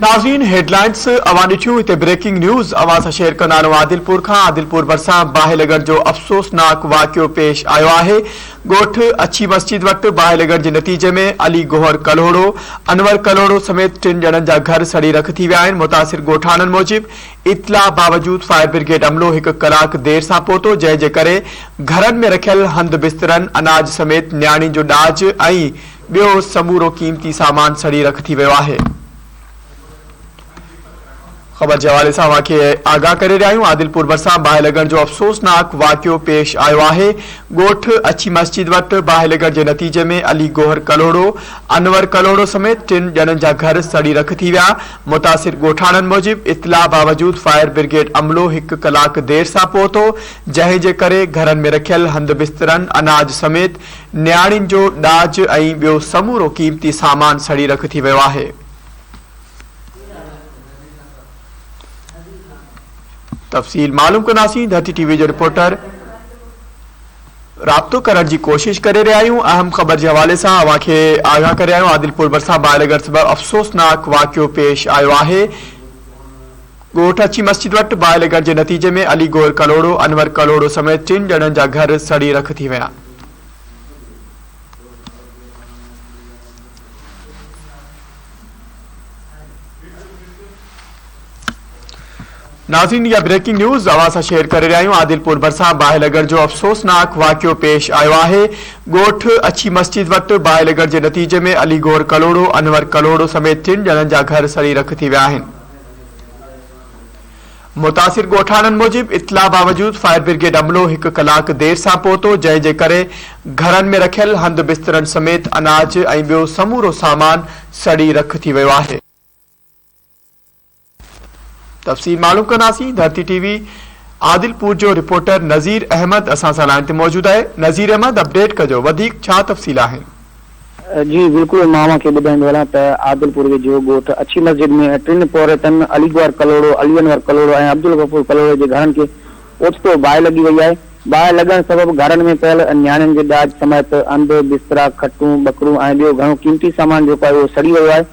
नाज़रीन हेडलाइंस अवां ॾिठियूं हिते ब्रेकिंग न्यूज़ अवां सां शेयर कंदा आदिलपुर खां। आदिलपुर भरिसां बाहिलगढ़ जो अफ़सोसनाक वाक़ियो पेश आयो आहे। ॻोठ अच्छी मस्जिद वटि बाहिलगढ़ जे नतीजे में अली गोहर कलोड़ो, अनवर कलोड़ो समेत 3 ॼणनि जा घर सड़ी रख थी विया आहिनि। मुतासिर ॻोठाणनि मूजिब इतला बावजूद फायर ब्रिगेड अमलो 1 कलाक देर सां पहुतो, जंहिं जे करे घरनि में रखियल हंध बिस्तरनि, अनाज समेत न्याणी जो ॾाज ऐं ॿियो समूरो कीमती सामान सड़ी रख थी वियो आहे। खबर के हवाले से अवांखे आगाह करे रहिया आहियूं। आदिलपुर भरिसां बाहिलगढ़ जो अफ़सोसनाक वाक़ियो पेश आयो आहे। ॻोठ अच्छी मस्जिद वटि बाहिलगढ़ जे नतीजे में अली गोहर कलोड़ो, अनवर कलोड़ो समेत 3 ॼणनि जा घर सड़ी रख थी विया। मुतासिर ॻोठाणनि मूजिब इतला बावजूद फायर ब्रिगेड अमलो 1 कलाक देर सां पहुतो, जंहिं जे करे घरनि में रखियल हंध बिस्तरनि, अनाज समेत न्याणियुनि जो ॾाज ऐं ॿियो समूरो कीमती सामान सड़ी रख थी वियो आहे। तफ़सील मालूम कंदासीं। धरती टीवी जो रिपोर्टर राब्तो करण की कोशिश करे रहिया आहियूं। अहम ख़बर के हवाले से अवांखे आगाह करे आहियूं। आदिलपुर भरिसां बाहिलगढ़ सबब अफ़सोसनाक वाक़ियो पेश आयो आहे। ॻोठ अच्छी मस्जिद वटि बाहिलगढ़ जे नतीजे में अली गोहर कलोड़ो, अनवर कलोड़ो समेत 3 ॼणनि जा घर सड़ी रख थी विया। नाज़रीन, ब्रेकिंग न्यूज़ अवां सां शेयर करे रहिया आहियूं। आदिलपुर भरिसां बाहिलगढ़ जो अफ़सोसनाक वाक़ियो पेश आयो आहे। ॻोठ अच्छी मस्जिद वटि बाहिलगढ़ जे नतीजे में अली गोहर कलोड़ो, अनवर कलोड़ो समेत 3 ॼणनि जा घर सड़ी रख थी विया आहिनि। मुतासिर ॻोठाणनि मूजिब इतला बावजूद फायर ब्रिगेड अमलो 1 कलाक देर सां पहुतो, जंहिं जे करे घरनि में रखियल हंध बिस्तरनि समेत अनाज ऐं ॿियो समूरो सामान सड़ी रख थी वियो आहे। तफ़सील मालूम कंदासीं। धरती टीवी आदिलपुर जो रिपोर्टर नज़ीर अहमद असां सां लाइन ते मौजूद आहे। नज़ीर अहमद, अपडेट कजो, वधीक छा तफ़सील आहिनि? जी बिल्कुल, मां खे ॿुधाईंदो वञा त आदिलपुर जो ॻोठ अच्छी मस्जिद में 3 पौरतनि अली गोहर कलोड़ो, अली अनवर कलोड़ो ऐं अब्दुल गफूर कलोड़ो जे घरनि खे ओचितो बाहि लॻी वई आहे। बाहि लॻण सबबि घरनि में पियल न्याणियुनि जे ॾाज समेत अंध, बिस्तरा, खटूं, बकरूं ऐं ॿियो घणो कीमती सामान जेको आहे उहो सड़ी वियो आहे।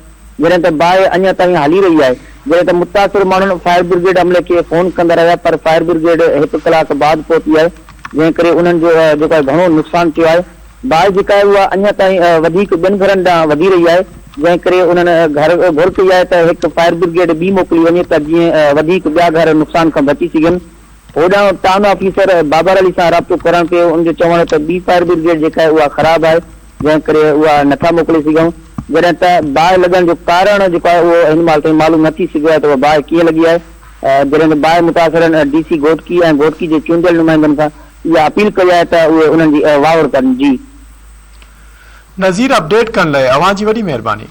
जॾहिं त बाहि अञा ताईं हली रही आहे। जॾहिं त मुतासिर माण्हुनि फायर ब्रिगेड अमले खे फोन कंदा रहिया, पर फायर ब्रिगेड 1 कलाक बाद पहुती आहे, जंहिं करे उन्हनि जो जेको आहे घणो नुक़सान थियो आहे। बाहि जेका आहे उहा अञा ताईं वधीक ॿियनि घरनि ॾांहुं वधी रही आहे, जंहिं करे उन्हनि घर घुर कई आहे त 1 फायर ब्रिगेड ॿी मोकिली वञे त जीअं वधीक ॿिया घर नुक़सान खां बची सघनि। होॾां टाउन ऑफिसर बाबर अली सां राब्तो करणु पियो। उनजो चवणु त ॿी फायर ब्रिगेड जेका आहे उहा ख़राबु आहे, जंहिं करे उहा नथा मोकिले सघूं। जॾहिं त बाहि लॻण जो कारण जेको आहे उहो हिन महिल ताईं मालूम न थी सघियो आहे त उहा बाहि कीअं लॻी आहे। जॾहिं त बाहि मुतासिरनि DC घोटकी ऐं घोटकी जे चूंडियल नुमाइंदनि खां इहा अपील कई आहे त उहे उन्हनि जी वावर कनि। जी नज़ीर, अपडेट करण लाइ अवां जी वॾी महिरबानी।